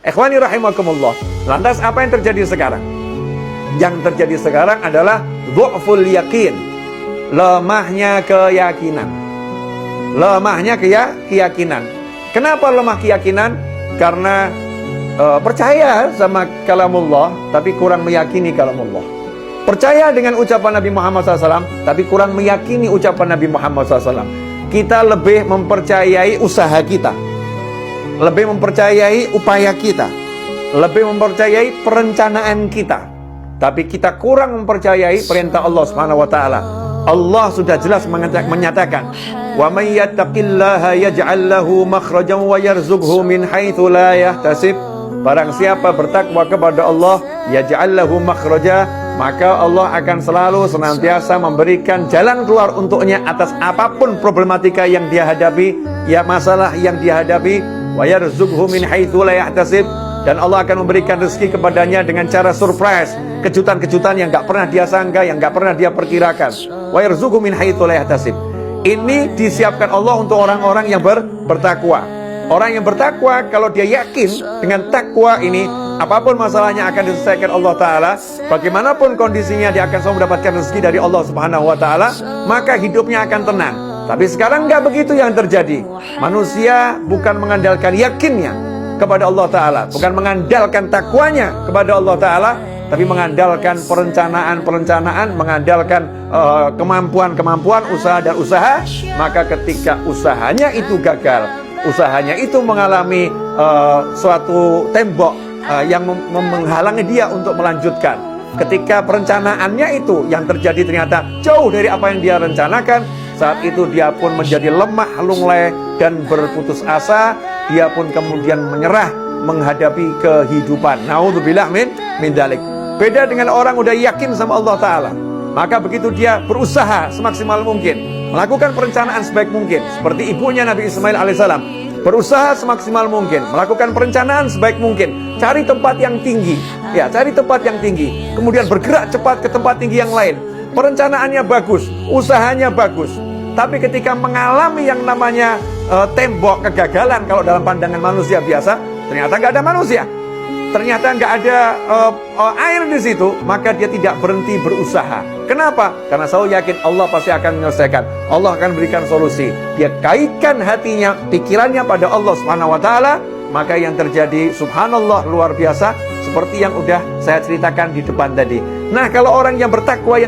Ikhwani rahimakumullah. Lantas apa yang terjadi sekarang? Yang terjadi sekarang adalah dhu'ful yakin, lemahnya keyakinan. Lemahnya keyakinan. Kenapa lemah keyakinan? Karena percaya sama kalamullah tapi kurang meyakini kalamullah. Percaya dengan ucapan Nabi Muhammad SAW tapi kurang meyakini ucapan Nabi Muhammad SAW. Kita lebih mempercayai usaha kita, lebih mempercayai upaya kita, lebih mempercayai perencanaan kita, tapi kita kurang mempercayai perintah Allah Subhanahu wa taala. Allah sudah jelas menyatakan, "Wa may yattaqillaha yaj'al lahu makhrajan wa yarzuqhu min haitsu la yahtasib." Barang siapa bertakwa kepada Allah, yaj'al lahu makhraja, maka Allah akan selalu senantiasa memberikan jalan keluar untuknya atas apapun problematika yang dia hadapi, ya masalah yang dia hadapi. Wa yarzuqhu min haitsu la yahtasib, dan Allah akan memberikan rezeki kepadanya dengan cara surprise, kejutan-kejutan yang enggak pernah dia sangka, yang enggak pernah dia perkirakan. Wa yarzuqhu min haitsu la yahtasib. Ini disiapkan Allah untuk orang-orang yang bertakwa. Orang yang bertakwa, kalau dia yakin dengan takwa ini, apapun masalahnya akan diselesaikan Allah Ta'ala. Bagaimanapun kondisinya, dia akan selalu mendapatkan rezeki dari Allah Subhanahu wa Ta'ala, maka hidupnya akan tenang. Tapi sekarang nggak begitu yang terjadi. Manusia bukan mengandalkan yakinnya kepada Allah Ta'ala, bukan mengandalkan takwanya kepada Allah Ta'ala, tapi mengandalkan perencanaan, mengandalkan kemampuan, usaha dan usaha. Maka ketika usahanya itu gagal, usahanya itu mengalami suatu tembok yang menghalangi dia untuk melanjutkan. Ketika perencanaannya itu yang terjadi ternyata jauh dari apa yang dia rencanakan, saat itu dia pun menjadi lemah, lunglai dan berputus asa. Dia pun kemudian menyerah menghadapi kehidupan. Naudzubillah min dzalik. Beda dengan orang udah yakin sama Allah Ta'ala, maka begitu dia berusaha semaksimal mungkin, melakukan perencanaan sebaik mungkin, seperti ibunya Nabi Ismail alaihissalam, berusaha semaksimal mungkin, melakukan perencanaan sebaik mungkin, cari tempat yang tinggi, ya cari tempat yang tinggi, kemudian bergerak cepat ke tempat tinggi yang lain. Perencanaannya bagus, usahanya bagus, tapi ketika mengalami yang namanya tembok kegagalan, kalau dalam pandangan manusia biasa, ternyata nggak ada manusia, ternyata nggak ada air di situ, maka dia tidak berhenti berusaha. Kenapa? Karena selalu yakin Allah pasti akan menyelesaikan, Allah akan berikan solusi. Dia kaitkan hatinya, pikirannya pada Allah Subhanahu wa taala, maka yang terjadi subhanallah luar biasa, seperti yang udah saya ceritakan di depan tadi. Nah, kalau orang yang bertakwa yang